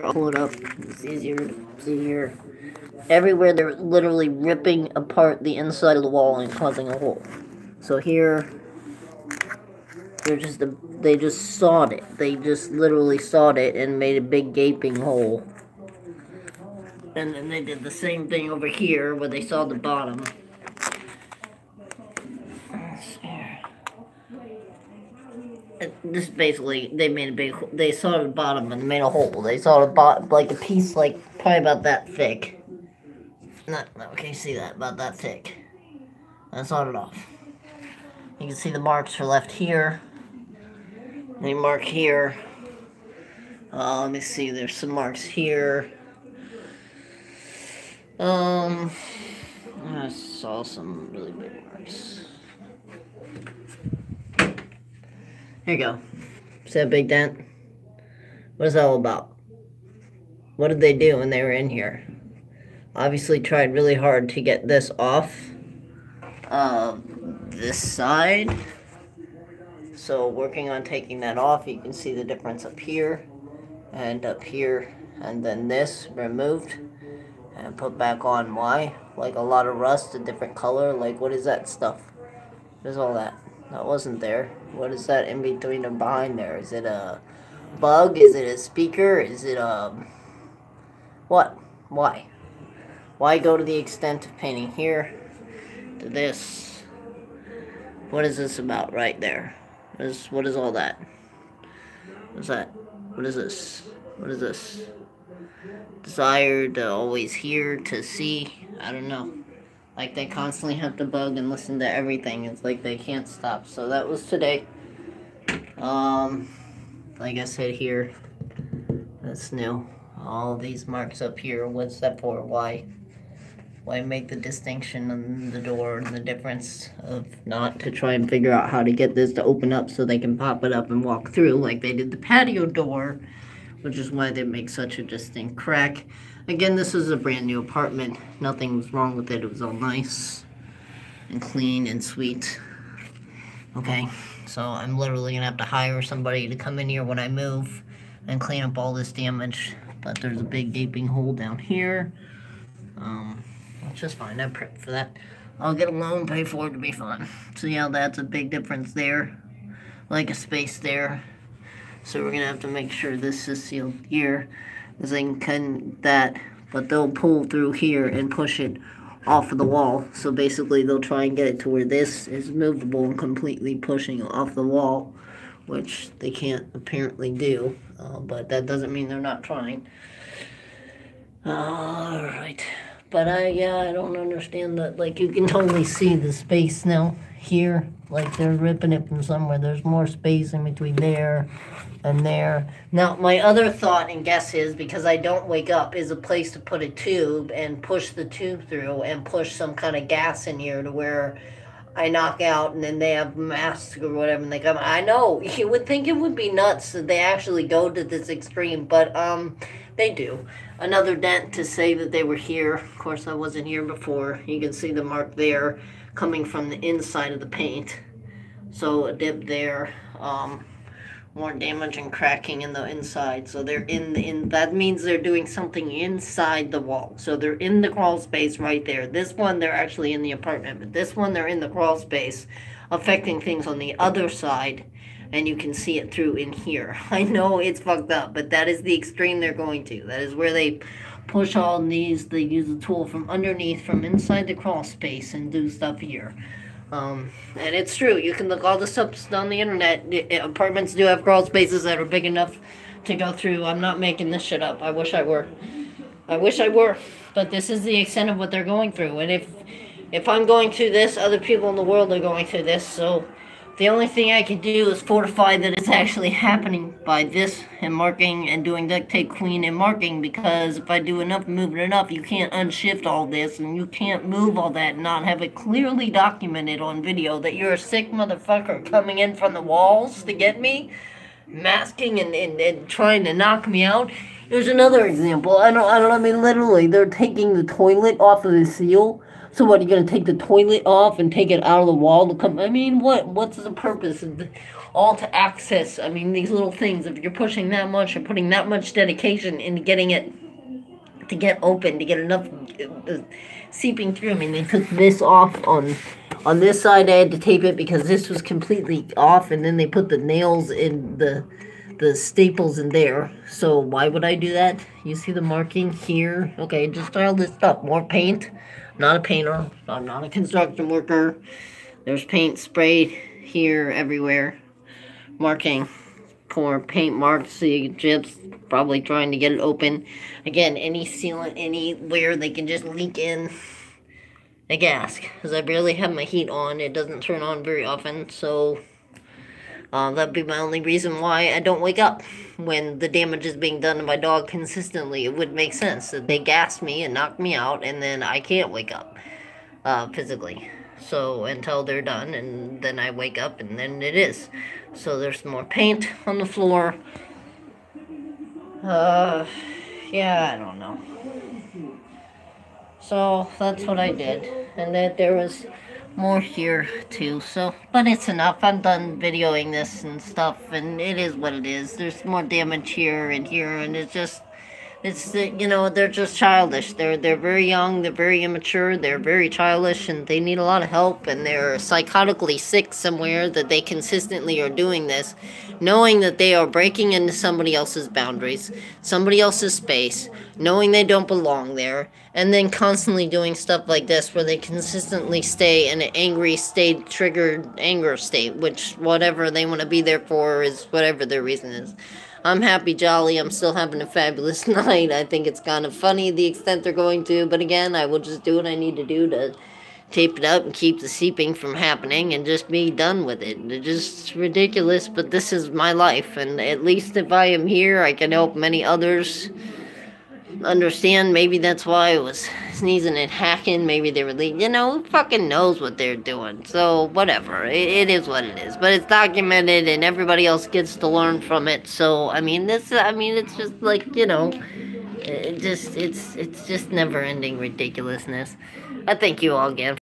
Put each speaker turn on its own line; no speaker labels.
I'll pull it up. It's easier to see here. Everywhere they're literally ripping apart the inside of the wall and causing a hole. So here, they just sawed it. They just literally sawed it and made a big gaping hole. And then they did the same thing over here where they sawed the bottom. This basically, they made a big, they sawed the bottom and made a hole. They sawed a bottom, like a piece, like probably about that thick. Not, okay, see that, about that thick. And sawed it off. You can see the marks are left here. They mark here. Let me see, there's some marks here. I saw some really big marks. Here you go. See that big dent? What is that all about? What did they do when they were in here? Obviously tried really hard to get this off this side. So working on taking that off, you can see the difference up here and up here, and then this removed and put back on. Why? Like a lot of rust, a different color. Like, what is that stuff? What is all that? That wasn't there. What is that in between or behind there? Is it a bug? Is it a speaker? Is it a... what? Why? Why go to the extent of painting here to this? What is this about right there? What is all that? What's that? What is this? What is this? Desire to always hear, to see. I don't know. Like, they constantly have to bug and listen to everything. It's like they can't stop. So that was today. Like I said here, that's new. All these marks up here, what's that for? Why make the distinction on the door and the difference of not to try and figure out how to get this to open up so they can pop it up and walk through like they did the patio door, which is why they make such a distinct crack. Again, this is a brand new apartment. Nothing was wrong with it. It was all nice and clean and sweet. Okay, so I'm literally gonna have to hire somebody to come in here when I move and clean up all this damage. But there's a big gaping hole down here. It's just fine. I prepped for that. I'll get a loan, pay for it to be fun. See how that's a big difference there? Like a space there. So we're gonna have to make sure this is sealed here, because they can that, but they'll pull through here and push it off of the wall. So basically they'll try and get it to where this is movable and completely pushing off the wall, which they can't apparently do, but that doesn't mean they're not trying. Alright. But I don't understand that. Like, you can totally see the space now here. Like, they're ripping it from somewhere. There's more space in between there and there. Now, my other thought and guess is, because I don't wake up, is a place to put a tube and push the tube through and push some kind of gas in here to where I knock out and then they have masks or whatever and they come. I know, you would think it would be nuts that they actually go to this extreme, but they do. Another dent to say that they were here. Of course, I wasn't here before. You can see the mark there coming from the inside of the paint. So a dip there. More damage and cracking in the inside. So they're that means they're doing something inside the wall. So they're in the crawl space right there. This one, they're actually in the apartment. But this one, they're in the crawl space, affecting things on the other side. And you can see it through in here. I know it's fucked up, but that is the extreme they're going to. That is where they push all these. They use the tool from underneath, from inside the crawl space, and do stuff here. And it's true. You can look all this up on the internet. Apartments do have crawl spaces that are big enough to go through. I'm not making this shit up. I wish I were. I wish I were. But this is the extent of what they're going through. And if I'm going through this, other people in the world are going through this. So the only thing I can do is fortify that it's actually happening by this and marking and doing duct tape clean and marking, because if I do enough, move it enough, you can't unshift all this and you can't move all that and not have it clearly documented on video that you're a sick motherfucker coming in from the walls to get me, masking and trying to knock me out. Here's another example. I mean, literally, they're taking the toilet off of the seal. So what, are you going to take the toilet off and take it out of the wall to come? I mean, what's the purpose? all to access, I mean, these little things, if you're pushing that much or putting that much dedication into getting it to get open, to get enough seeping through. I mean, they took this off on this side. I had to tape it because this was completely off, and then they put the nails in the staples in there. So why would I do that? You see the marking here? Okay, just all this stuff. More paint. I'm not a painter. I'm not a construction worker. There's paint sprayed here everywhere. Marking. Pour paint marks, the gyps, probably trying to get it open. Again, any sealant, anywhere they can just leak in a gas. Because I barely have my heat on. It doesn't turn on very often, so that'd be my only reason why I don't wake up when the damage is being done to my dog consistently. It would make sense that they gas me and knock me out, and then I can't wake up physically. So until they're done, and then I wake up, and then it is. So there's more paint on the floor. Yeah, I don't know. So that's what I did. And then there was more here too. So, but it's enough. I'm done videoing this and stuff, and it is what it is. There's more damage here, and it's just, you know, they're just childish. They're very young, they're very immature, they're very childish, and they need a lot of help, and they're psychotically sick somewhere that they consistently are doing this, knowing that they are breaking into somebody else's boundaries, somebody else's space, knowing they don't belong there, and then constantly doing stuff like this where they consistently stay in an angry state, triggered anger state, which whatever they want to be there for is whatever their reason is. I'm happy, jolly, I'm still having a fabulous night. I think it's kind of funny the extent they're going to, but again, I will just do what I need to do to tape it up and keep the seeping from happening and just be done with it. It's just ridiculous, but this is my life, and at least if I am here, I can help many others understand. Maybe that's why I was sneezing and hacking. Maybe they were leaving. You know, who fucking knows what they're doing? So, whatever. It is what it is. But it's documented, and everybody else gets to learn from it. So, I mean, it's just like, you know, it's just never-ending ridiculousness. I thank you all again.